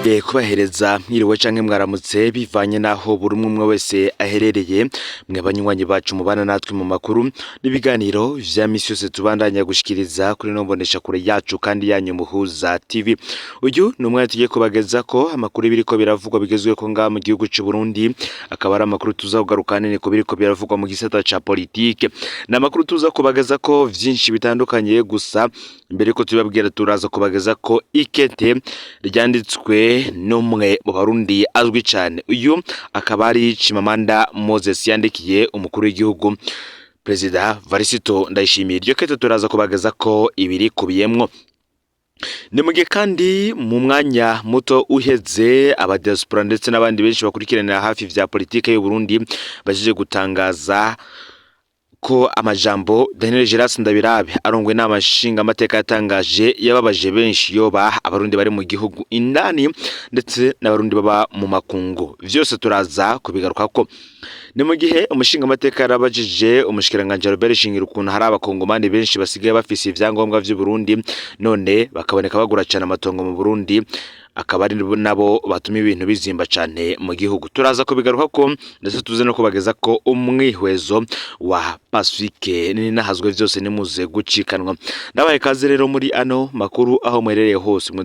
kubahereza mwiriwe canke mwaramutse bivanye naho buri umwe wese aherereye mwe banywanyi bacu mubana natwe mu makuru n'ibiganiro vya misi yose tubandanya gushikiriza kuri nombonesha kure yacu kandi yanyu Muhuza TV. Uyu ni umwe tugiye kubageza ko amakuru biriko biravugwa bigezwe ko nga mu gihugu cy'u Burundi, akaba ari amakuru tuzagarukana ne ko biriko biravugwa mu gisata ca politique. Na makuru tuza kubageza ko vyinshi bitandukanye, gusa imbere ko tubabwira turaza kubageza ko ikete ryanditswe n'umwe mu Barundi azwi cyane. Uyu akaba ari Chimamanda Moses yandikiye umukuru w'igihugu President Varisito Ndayishimiye. Iryo kete turaza kubageza ko ibiri kubiyemwo. Nimugihe kandi mu mwanya muto uheze abadiaspora ndetse n'abandi benshi bakurikiranira hafi vya politike y'u Burundi baje gutangaza ko amajambo Daniel Geras Ndabirabe arongwe n'amashinga amateka yatangaje yababaje benshi yoba abarundi bari mu gihugu indani ndetse n'abarundi baba mu makungu. Vyose turaza kubigaruka ko ni mu gihe umushinga amateka yarabajije umushikiranganje Robert Shingiro ukuntu hari abakongomani benshi basigaye bafise ivyangombwa vy'u Burundi none bakaboneka bagura cyane amatongo mu Burundi, akaba ari nabo batuma ibintu bizimba cyane mu gihugu. Turaza kubigaruka ko ndetse tuze no kubageza ko umwihwezo wa Pacifique n'inahazwe vyose nimuze gucikanwa. Ndabaye kaze rero muri ano makuru aho mwerereye hose mwe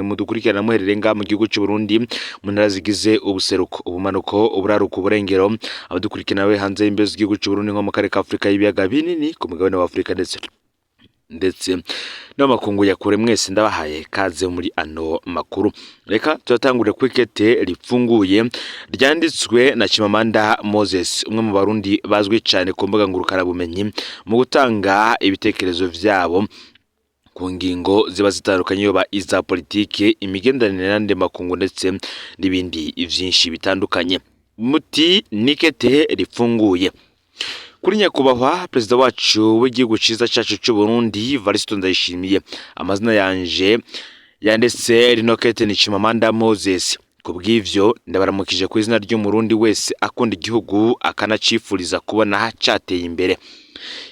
mudukurikirana muherereye nga mu gihugu cy'u Burundi, mu ntara zigize ubuseruko, ubumanuko, uburaruko, uburengero, abadukurikirana we hanze y'imbezo z'igihugu cy'u Burundi nko mu karere ka Afrika y'ibiyaga binini ku mugabane wa Afrika ndetse no makungu ya kure. Mwese ndabahaye kaze muri ano makuru. Reka turatangure kwikete ripfunguye ryanditswe na Chimamanda Moses, umwe mu Barundi bazwi cyane ku mbuga ngurukana bumenyi mu gutanga ibitekerezo vyabo ku ngingo ziba zitandukanye yoba iza politike, imigenderanire n'andi makungu ndetse n'ibindi vyinshi bitandukanye. Muti nikete ripfunguye kuri nyakubahwa Perezida wacu w'igihugu ciza cyacu cy'u Burundi Varisito Ndayishimiye. Amazina yanje yanditse rino kete ni Chimamanda Moses. Kubw'ivyo ndabaramukije ku izina ry'umurundi wese akunda igihugu akanacifuriza kubona cyateye imbere.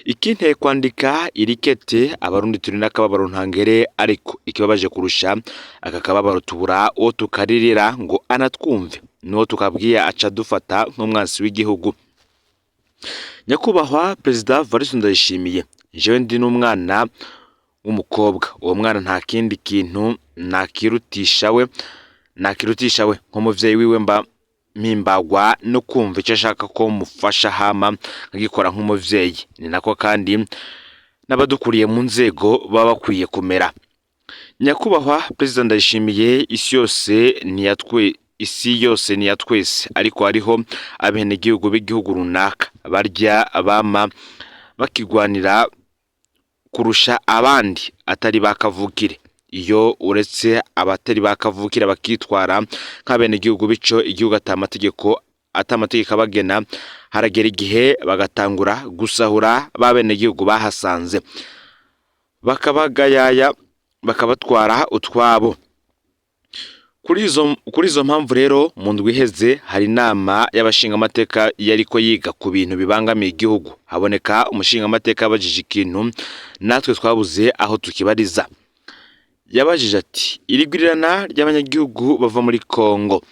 Ikinteye kwandika iri kete abarundi turi n'akababaro ntangere, ariko ikibabaje kurusha akakababaro tubura uwo tukaririra ngo anatwumve, n'uwo tukabwiye aca dufata nk'umwansi w'igihugu. Nyakubahwa Perezida Varisito Ndayishimiye, jewe ndi n'umwana w'umukobwa. Uwo mwana nta kindi kintu nakirutisha we nk'umuvyeyi wiwe mba mpimbagwa no kumva icyo ashaka ko mufasha hama nkagikora nk'umuvyeyi. Ni nako kandi n'abadukuriye mu nzego baba bakwiye kumera. Nyakubahwa Perezida Ndayishimiye, isi yose ni ya twese, ariko hariho abenegihugu b'igihugu runaka barya abama bakigwanira kurusha abandi atari bakavukire. Iyo uretse abatari bakavukira bakitwara nk'abenegihugu bico igihugu atamategeko abagena, haragera igihe bagatangura gusahura babenegihugu bahasanze bakabagayaya bakabatwara utwabo. Kuri izo mpamvu rero mu ndwi iheze hari inama y'abashinga amateka yariko yiga ku bintu bibangamiye igihugu. Haboneka umushinga amateka yabajije ikintu natwe twabuze aho tukibariza. Yabajije ati irigurirana ry'abanyagihugu bava muri Kongo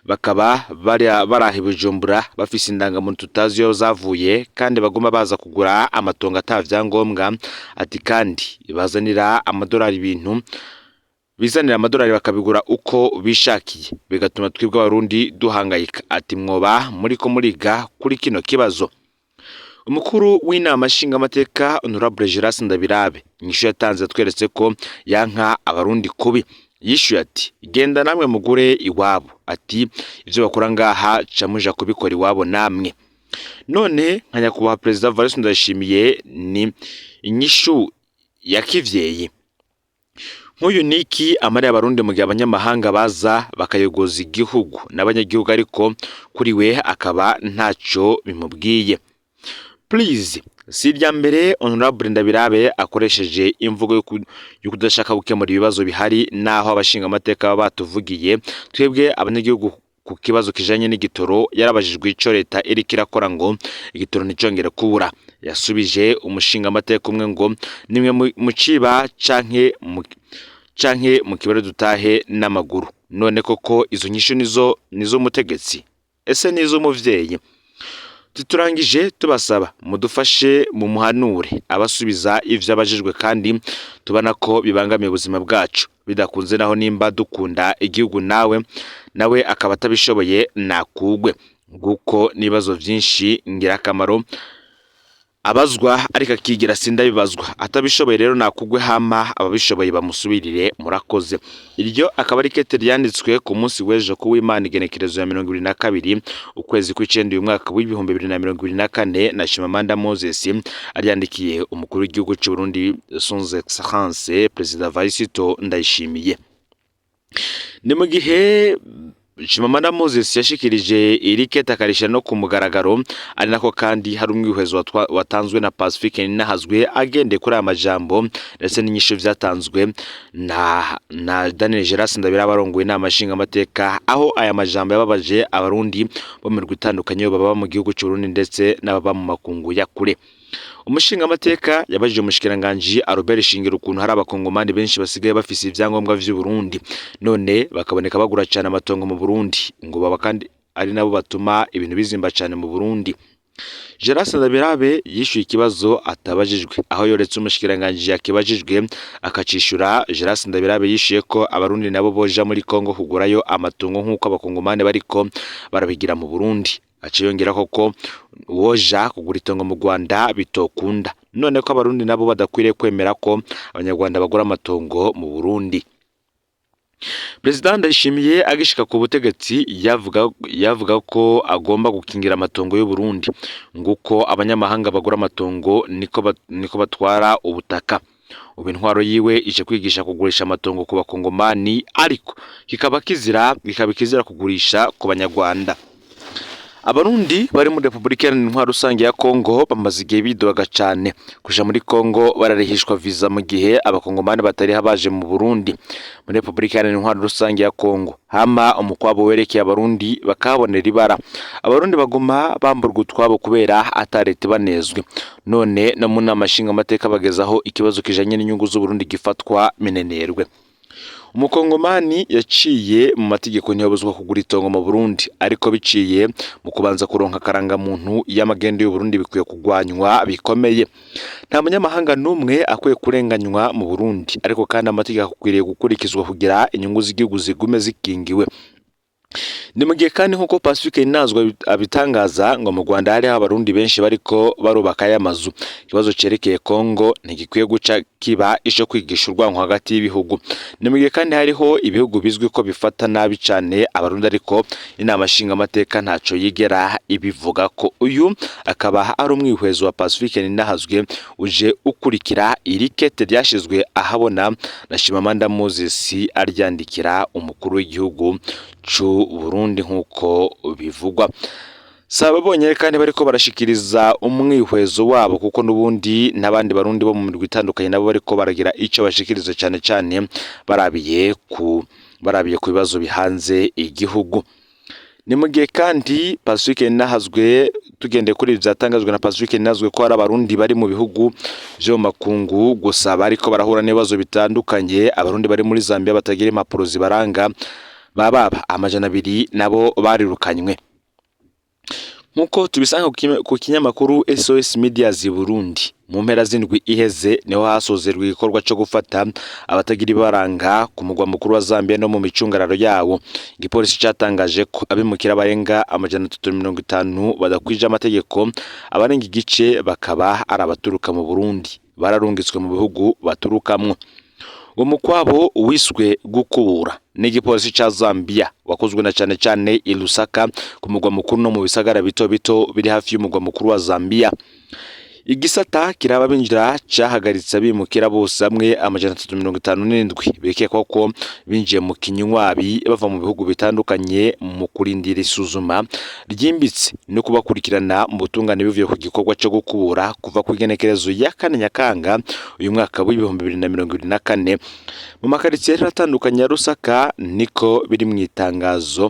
bakaba barahi Bujumbura bafise indangamuntu tutazi yo zavuye kandi bagomba baza kugura amatongo atavyangombwa. Ati kandi bazanira amadolari ibintu bizanira amadolari bakabigura uko bishakiye, bigatuma twebwe Abarundi duhangayika. Ati mwoba muriko muriga kuri kino kibazo. Umukuru w'inama nshinga amateka Honorable Geras Ndabirabe inyishu yatanze tweretse ko yanka Abarundi kubi. Yishuye ati genda namwe mugure iwabo. Ati ivyo bakora ngaha camuja kubikora iwabo namwe. None nka nyakubahwa Perezida Varisito Ndayishimiye ni inyishu ya kivyeyi. Nk'uyu niki amari Abarundi mu gihe abanyamahanga baza bakayogoza igihugu n'abanyagihugu, ariko kuri we akaba ntaco bimubwiye. Please si irya mbere Honorable Ndabirabe akoresheje imvugo yo kudashaka gukemura ibibazo bihari, naho abashinga amateka baba batuvugiye twebwe abanyagihugu ku kibazo kijanye n'igitoro. Yarabajijwe ico leta iriko irakora ngo igitoro nticongere kubura. Yasubije umushinga amateka umwe ngo nimwe mu ciba canke mu kibero dutahe n'amaguru. none koko izo nyishu nizo mutegetsi ese nizo muvyeyi? Tuturangije tubasaba mudufashe mu muhanure abasubiza ivyo abajijwe kandi tubana ko bibangamiye ubuzima bwacu, bidakunze naho nimba dukunda igihugu nawe akaba atabishoboye nakugwe, nguko nibazo vyinshi ngirakamaro abazwa ariko akigira sindabibazwa, atabishoboye rero nakugwe hama ababishoboye bamusubirire murakoze. Iryo akaba ari kete ryanditswe ku munsi w'ejo ku w'Imana igenekerezo ya 2022 ukwezi kw'icenda uyu mwaka w'ibihumbi 2024 na Shimamanda Moses aryandikiye umukuru w'igihugu cy'u Burundi Son Excellence President Vaisito Ndayishimiye. Ni mu gihe Shimamanda Moses yashikirije iri kete akarisha no ku mugaragaro, ari nako kandi hari umwihwezo watanzwe na Pacifique Ninahazwe agende kuri amajambo ndetse n'inyisho vyatanzwe na Daniel Geras Ndabira barongoye inama nshinga amateka, aho aya majambo yababaje abarundi bo mu mirwi itandukanye baba mu gihugu cy'u Burundi ndetse n'ababa mu makungu ya kure. Umushinga amateka yabajije umushikiranganje Albert Shingiro ukuntu hari abakongomani benshi basigaye bafise ivyangombwa vy'u Burundi none bakaboneka bagura cyane amatongo mu Burundi, ngo baba kandi ari nabo batuma ibintu bizimba cyane mu Burundi. Geras Ndabirabe yishuye ikibazo atabajijwe, aho yoretse umushikiranganje yakibajijwe akacishura. Geras Ndabirabe yishuye ko abarundi nabo boja muri Kongo kugurayo amatongo nk'uko abakongomani bariko barabigira mu Burundi. Aciyongera koko woja kugura itongo mu Rwanda bitokunda, none ko abarundi nabo badakwiriye kwemera ko abanyarwanda bagura amatongo mu Burundi. President Ndayishimiye agishika ku butegetsi yavuga ko agomba gukingira amatongo y'u Burundi, nguko abanyamahanga bagura amatongo niko batwara ubutaka. Ubu intwaro yiwe ije kwigisha kugurisha amatongo ku bakongomani, ariko kikaba kizira kugurisha ku banyarwanda. Abarundi bari muri Republika Iharanira Rusange ya Kongo bamaze igihe bidoga cyane kuja muri Kongo bararihishwa visa mu gihe abakongomani batari habaje mu Burundi. Muri Republika Iharanira Rusange ya Kongo hama umukwabo werekeye abarundi bakabonera ibara, abarundi baguma bamburwa utwabo kubera atarete banezwe, none no mu nama nshinga amateka bagezaho ikibazo kijanye n'inyungu z'u Burundi gifatwa minenerwe. Umukongomani yaciye mu mategeko ntiyabuzwa kugura itongo mu Burundi, ariko biciye mu kubanza kuronka karanga muntu y'amagendo y'u Burundi bikwiye kugwanywa bikomeye. Nta munyamahanga numwe akwiye kurenganywa mu Burundi, ariko kandi amategeko akwiriye gukurikizwa kugira inyungu z'igihugu zigume zikingiwe. Ni mu gihe kandi nk'uko Pacifique Ninahazwe abitangaza ngo mu Rwanda hari abarundi benshi bariko barubaka y'amazu. Ikibazo cerekeye Kongo ntigikwiye guca kiba ico kwigisha urwanko hagati y'ibihugu. Ni mu gihe kandi hariho ibihugu bizwi ko bifata nabi cyane abarundi, ariko inama nshinga amateka ntaco yigera ibivuga ko. Uyu akaba ari umwihwezo wa Pacifique Ninahazwe uje ukurikira iri kete ryashizwe ahabona na Shimamanda Moses aryandikira umukuru w'igihugu c'u Burundi nk'uko bivugwa. Saba bonye kandi bariko barashikiriza umwihwezo wabo, kuko nubundi nabandi barundi bo mu mirwi itandukanye nabo bariko baragira ico bashikiriza cyane barabiye ku bibazo bihanze igihugu. Ni mu gihe kandi Pacifique Ninahazwe tugende kuri byatangazwe na Pacifique Ninahazwe ko hari abarundi bari mu bihugu byo makungu gusa bariko barahura n'ibibazo bitandukanye. Abarundi bari muri Zambia batagira impapuro zibaranga baba 200 nabo barirukanywe. Nkuko tubisanga ku kinyamakuru SOS Media zi Burundi, mu mpera z'indwi iheze niho hasozerwa igikorwa cyo gufata abatagira ibaranga ku mugwa mukuru wa Zambia no mu micungararo yawo. Igipolisi cyatangaje ko abimukira barenga 350 badakwije amategeko, abarenga igice bakaba ari abaturuka mu Burundi bararungitswe mu bihugu baturukamwo. Umukwabo wiswe gukubura n'igipolisi ca Zambia wakozwe na cyane i Lusaka ku mugwa mukuru no mu bisagara bito biri hafi y'umugwa mukuru wa Zambia. Igisata kiraba binjira cyahagaritse abimukira bose hamwe 357 bikekwa ko binjiye mu kinywabi bava mu bihugu bitandukanye mu kurindira isuzuma ryimbitse no kubakurikirana mu butungane bivuye ku gikorwa cyo gukubura kuva ku igenekerezo ya 4 Nyakanga uyu mwaka w'ibihumbi 2024 mu makaritsiye atandukanye ya Lusaka, niko biri mu itangazo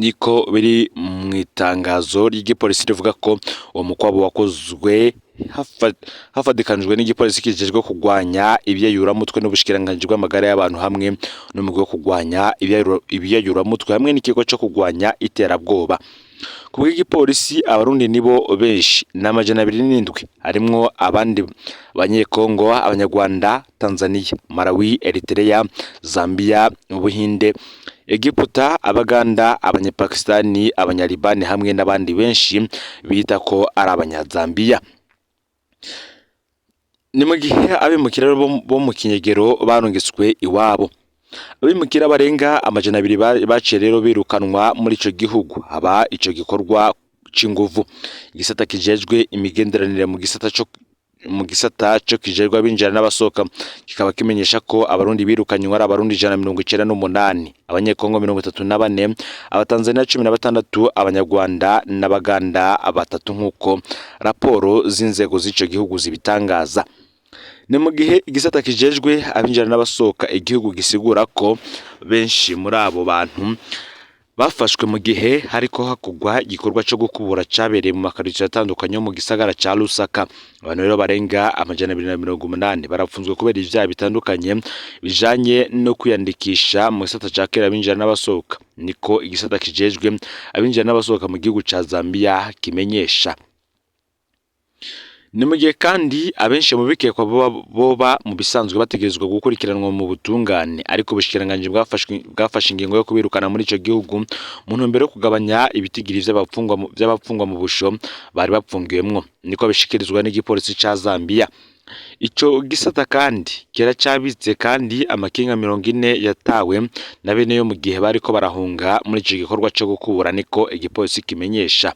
niko biri mu itangazo ry'igipolisi rivuga ko uwo mukwabo wakozwe hafadikanijwe n'igipolisi kijejwe kugwanya ibyayuramutwe n'ubushikiranganje bw'amagara y'abantu hamwe n'umugwi wo kugwanya ibyayuramutwe hamwe n'ikigo cyo kugwanya iterabwoba. Ku bw'igipolisi abarundi nibo benshi n'amajana 27 harimwo abandi abanyekongo, abanyarwanda, Tanzania, Malawi, Eritrea, Zambia, Ubuhinde, Egiputa, Abaganda, Abanyapakistani, Abanyalibani hamwe n'abandi benshi bita ko ari Abanyazambia. Ni mu gihe abimukira bo mu kinyegero barungiswe iwabo. Abimukira barenga amajana 2 baciye rero birukanwa muri ico gihugu. Haba ico gikorwa c'inguvu. Igisata kijejwe imigenderanire mu gisata cyo kijejwe abinjira n'abasoka kikaba kimenyesha ko abarundi birukanywe ari abarundi 198, abanyekongo 34, abatanzania 16, abanyarwanda n'abaganda 3 nkuko raporo z'inzego z'ico gihugu zibitangaza. Ni mu gihe igisata kijejwe abinjira n'abasoka igihugu gisigura ko benshi muri abo bantu bafashwe mu gihe hariko hakugwa igikorwa cyo gukubura cabereye mu makaritsiye atandukanye mu gisagara ca Lusaka. Abantu rero barenga amajana 280 barapfunzwe kubera ivyaha bitandukanye bijanye no kwiyandikisha mu gisata ca kera abinjira n'abasoka, niko igisata kijejwe abinjira n'abasoka mu gihugu ca Zambia kimenyesha. Ni mu gihe kandi abenshi mu bikekwa boba mu bisanzwe bategerezwa gukurikiranwa mu butungane, ariko ubushikiranganje bwafashe ingingo yo kubirukana muri ico gihugu mu ntumbero yo kugabanya ibitigiri vy'abapfungwa mu busho bari bapfungiwemwo, niko bishikirizwa n'igipolisi ca Zambia. Ico gisata kandi kiracabitse kandi amakinga 40 yatawe na bene yo mu gihe bariko barahunga muri ico gikorwa cyo gukubura, niko igipolisi kimenyesha.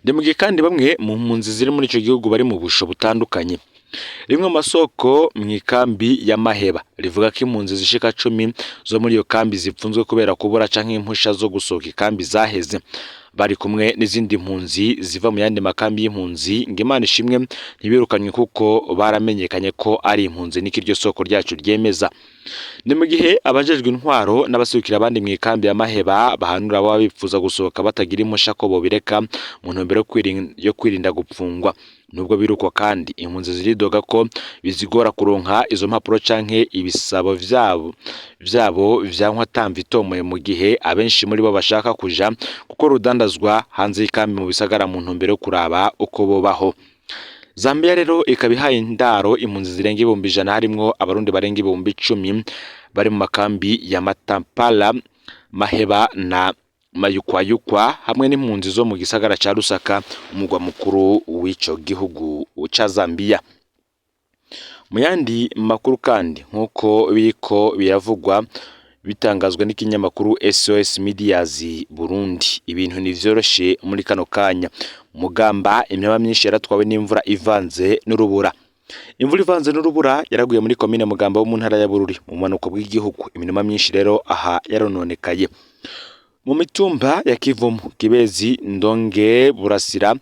Demugiye kandi bamwe mu mpunzi ziri muri ico gihugu bari mu busho butandukanye. Rimwe mu masoko mwikambi ya Maheba rivuga ko impunzi zishika 10 zo muri iyo kambi zipfunzwe kubera kubura canke impusha zo gusohoka ikambi zaheze. Bari kumwe n'izindi mpunzi ziva mu yandi makambi y'impunzi, ngimana ishimwe ntibirukanywe kuko baramenyekanye ko ari impunzi, n'ikiryo soko ryacu ryemeza. Ni mu gihe abajejwe intwaro n'abasukira abandi mu ikambi ya Maheba bahanura abo bipfuza gusohoka batagira impusha ko bobireka mu ntumbero yo kwirinda gupfungwa. Nubwo birukwa kandi impunzi ziridoga ko bizigora kuronka izo mpapuro canke ibisabo vyabo vyankwa tamvitomoye, mu gihe abenshi muri bo bashaka kuja kuko rudandazwa hanze y'ikambi mu bisagara mu ntumbero yo kuraba uko bobaho. Zambia rero ikabihaye indaro impunzi zirenga 100 harimwo abarundi barenga 10,000 bari mu makambi ya Matampala, Maheba na Mayukwayukwa hamwe n'impunzi zo mu gisagara ca Lusaka, umugwa mukuru w'ico gihugu ca Zambia. Mu yandi makuru kandi nkuko biriko biravugwa bitangazwa n'ikinyamakuru SOS Medias Burundi, ibintu nivyoroshe muri kano kanya. Mugamba imyaba myinshi yaratwawe n'imvura ivanze n'urubura. Imvura ivanze n'urubura yaraguye muri komine Mugamba wo mu ntara ya Bururi mu manuko bw'igihugu. Iminuma myinshi rero aha yarononekaye. Mu mitumba ya Kivumu, Kibezi, Ndonge, Burasira,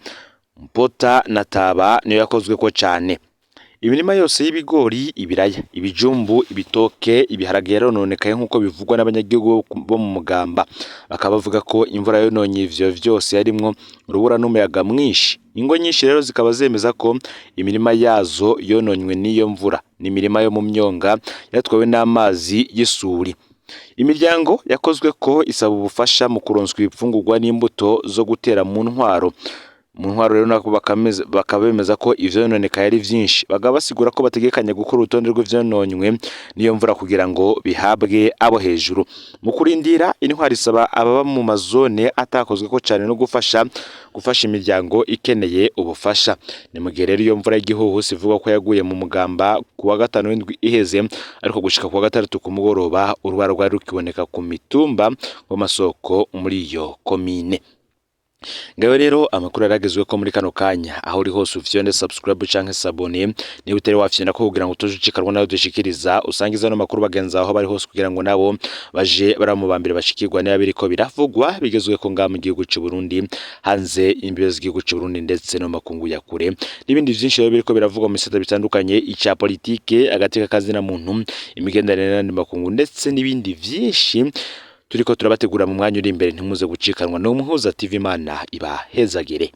Mpota na Taba niyo yakozwe ko cyane. Imirima yose y'ibigori, ibiraya, ibijumbu, ibitoke, ibiharage yarononekaye nkuko bivugwa n'abanyagihugu bo mu Mugamba. Bakaba bavuga ko imvura yononye ivyo vyose yarimwo urubura n'umuyaga mwinshi. Ingo nyinshi rero zikaba zemeza ko imirima yazo yononywe n'iyo mvura. N'imirima yo mu myonga yatwawe n'amazi y'isuri. Imiryango yakozwe ko isaba ubufasha mu kuronswa ibifungurwa n'imbuto zo gutera mu ntwaro. Mu ntwaro rero nako bakabemeza ko ivyo yononekaye ari vyinshi. Bagaba basigura ko bategekanya gukora urutonde rw'ivyononywe niyo mvura kugira ngo bihabwe abo hejuru. Mu kurindira intwaro isaba ababa mu mazone atakozwe ko cyane no gufasha imiryango ikeneye ubufasha. Ni mu gihe rero iyo mvura y'igihuhusi ivuga ko yaguye mu Mugamba kuwa 5 w'indwi iheze, ariko gushika kuwa 6 ku mugoroba urubara rwari rukiboneka ku mitumba mu masoko muri iyo komine. Ngayo rero amakuru yaragezwe ko muri kano kanya aho uri hose ufyonde subscribe canke sabone ni utari wafyenda ko kugira ngo utojucikarwa nayo dushikiriza usangiza no makuru bagenza aho bari hose kugira ngo nabo baje baramubambire bashikirwa niba biriko biravugwa bigezwe ko nga mu gihugu cy'u Burundi, hanze imbibe z'igihugu cy'u Burundi ndetse no makungu ya kure n'ibindi byinshi rero biriko biravugwa mu misata bitandukanye, icya politike, agateka kazi na muntu, imigenderanire n'andi makungu ndetse n'ibindi byinshi turiko turabategura mu mwanya uri imbere ntimuze gucikanwa no Umuhuza TV. Imana ibahezagire.